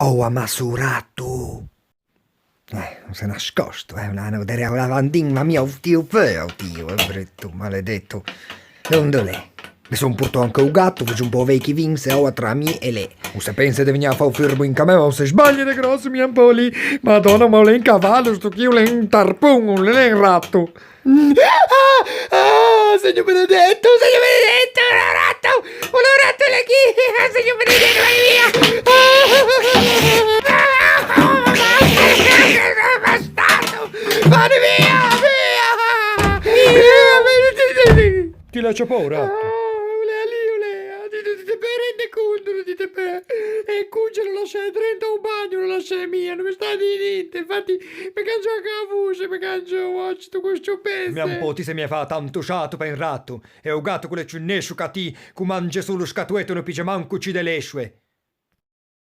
Oh, ammasurato! Non si è nascosto, una vedere la lavandina mia, oddio, è brutto, maledetto. Dove l'è? Mi sono portato anche un gatto, faccio un po' vecchi vinse, tra me e lei. Non si pensa di venire a fare un fermo in camera, ma se sbagli di grosso mi un po' lì. Madonna, ma l'è un cavallo, sto che io l'è un tarpone, l'è un ratto. Signor Benedetto, un ratto! Un ratto è qui! Signor Benedetto, vai via! Bastardo! Vada via! Via! Ti lascia paura? Ti rende conto, non dite per e cuccia lo lascia dentro un bagno, lo lascia mia, non mi sta di niente, infatti mi caccio anche la voce, mi caccio oggi tu questo pezzo. Mia un po' ti se mi fa tanto sciato per un ratto, e un gatto con le ciunnesce cati, che mangia solo scatuetto e non pigia manco ci delle esue.